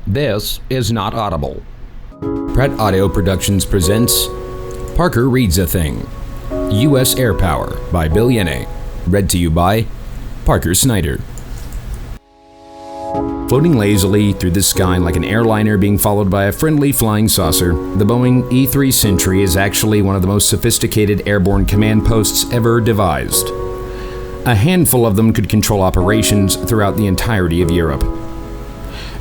This is not audible. Pratt Audio Productions presents Parker Reads a Thing. U.S. Air Power by Bill Yene. Read to you by Parker Snyder. Floating lazily through the sky like an airliner being followed by a friendly flying saucer, the Boeing E3-Sentry is actually one of the most sophisticated airborne command posts ever devised. A handful of them could control operations throughout the entirety of Europe.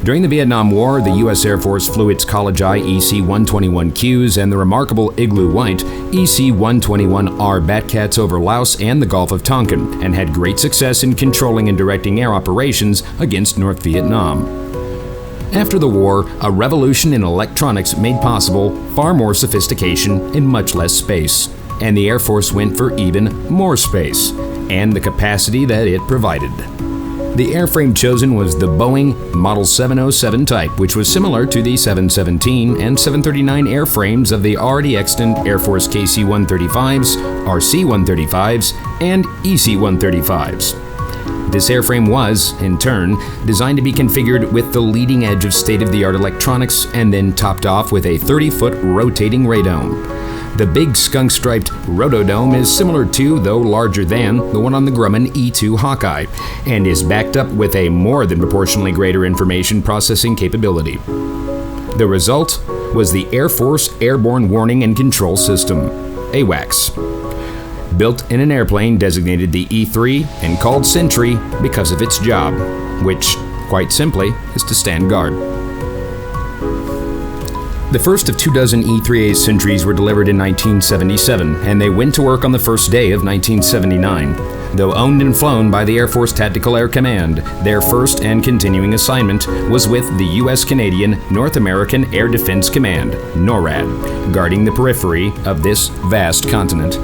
During the Vietnam War, the U.S. Air Force flew its college-eye EC-121Qs and the remarkable Igloo White EC-121R Batcats over Laos and the Gulf of Tonkin, and had great success in controlling and directing air operations against North Vietnam. After the war, a revolution in electronics made possible far more sophistication in much less space, and the Air Force went for even more space, and the capacity that it provided. The airframe chosen was the Boeing Model 707 type, which was similar to the 717 and 739 airframes of the already extant Air Force KC-135s, RC-135s, and EC-135s. This airframe was, in turn, designed to be configured with the leading edge of state-of-the-art electronics and then topped off with a 30-foot rotating radome. The big skunk-striped rotodome is similar to, though larger than, the one on the Grumman E2 Hawkeye, and is backed up with a more than proportionally greater information processing capability. The result was the Air Force Airborne Warning and Control System, AWACS. Built in an airplane designated the E3 and called Sentry because of its job, which, quite simply, is to stand guard. The first of 24 E3A Sentries were delivered in 1977, and they went to work on the first day of 1979. Though owned and flown by the Air Force Tactical Air Command, their first and continuing assignment was with the U.S.-Canadian North American Air Defense Command, NORAD, guarding the periphery of this vast continent.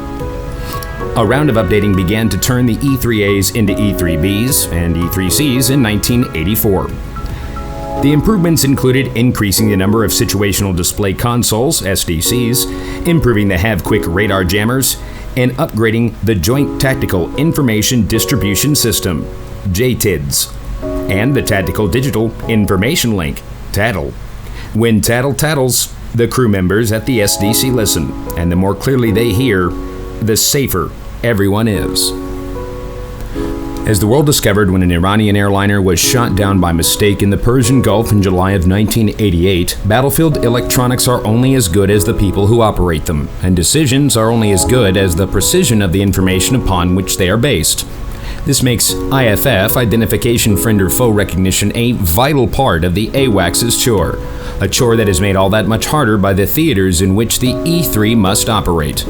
A round of updating began to turn the E3As into E3Bs and E3Cs in 1984. The improvements included increasing the number of situational display consoles, SDCs, improving the Have-Quick radar jammers, and upgrading the Joint Tactical Information Distribution System, JTIDS, and the Tactical Digital Information Link, TADL. When TADL tattles, the crew members at the SDC listen, and the more clearly they hear, the safer everyone is. As the world discovered when an Iranian airliner was shot down by mistake in the Persian Gulf in July of 1988, battlefield electronics are only as good as the people who operate them, and decisions are only as good as the precision of the information upon which they are based. This makes IFF, Identification Friend or Foe Recognition, a vital part of the AWACS's chore, a chore that is made all that much harder by the theaters in which the E3 must operate.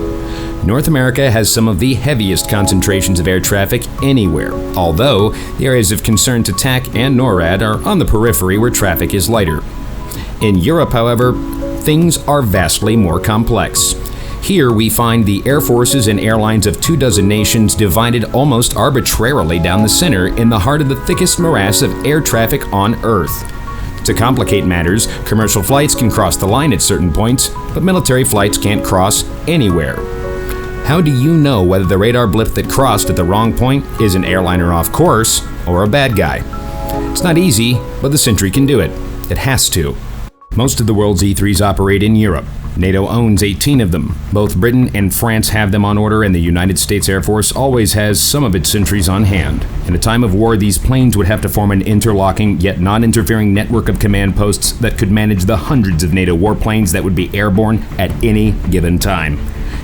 North America has some of the heaviest concentrations of air traffic anywhere, although the areas of concern to TAC and NORAD are on the periphery where traffic is lighter. In Europe, however, things are vastly more complex. Here we find the air forces and airlines of 24 nations divided almost arbitrarily down the center in the heart of the thickest morass of air traffic on Earth. To complicate matters, commercial flights can cross the line at certain points, but military flights can't cross anywhere. How do you know whether the radar blip that crossed at the wrong point is an airliner off course or a bad guy? It's not easy, but the Sentry can do it. It has to. Most of the world's E3s operate in Europe. NATO owns 18 of them. Both Britain and France have them on order, and the United States Air Force always has some of its Sentries on hand. In a time of war, these planes would have to form an interlocking yet non-interfering network of command posts that could manage the hundreds of NATO warplanes that would be airborne at any given time.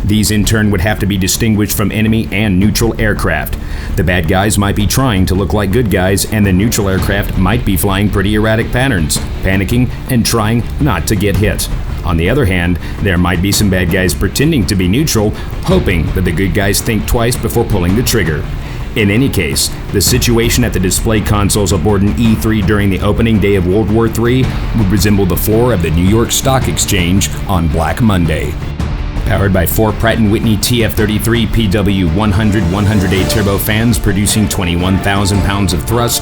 These in turn would have to be distinguished from enemy and neutral aircraft. The bad guys might be trying to look like good guys, and the neutral aircraft might be flying pretty erratic patterns, panicking and trying not to get hit. On the other hand, there might be some bad guys pretending to be neutral, hoping that the good guys think twice before pulling the trigger. In any case, the situation at the display consoles aboard an E3 during the opening day of World War III would resemble the floor of the New York Stock Exchange on Black Monday. Powered by 4 Pratt & Whitney TF-33 PW100-100A turbofans producing 21,000 pounds of thrust,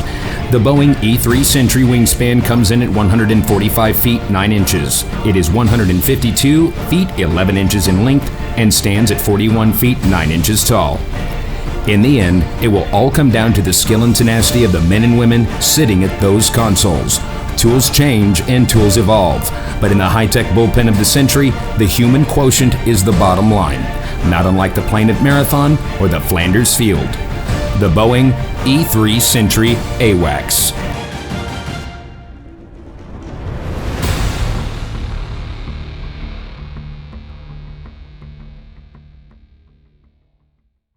the Boeing E3-Sentry wingspan comes in at 145 feet 9 inches. It is 152 feet 11 inches in length and stands at 41 feet 9 inches tall. In the end, it will all come down to the skill and tenacity of the men and women sitting at those consoles. Tools change and tools evolve, but in the high-tech bullpen of the Sentry, the human quotient is the bottom line, not unlike the Planet Marathon or the Flanders Field. The Boeing E3-Sentry AWACS.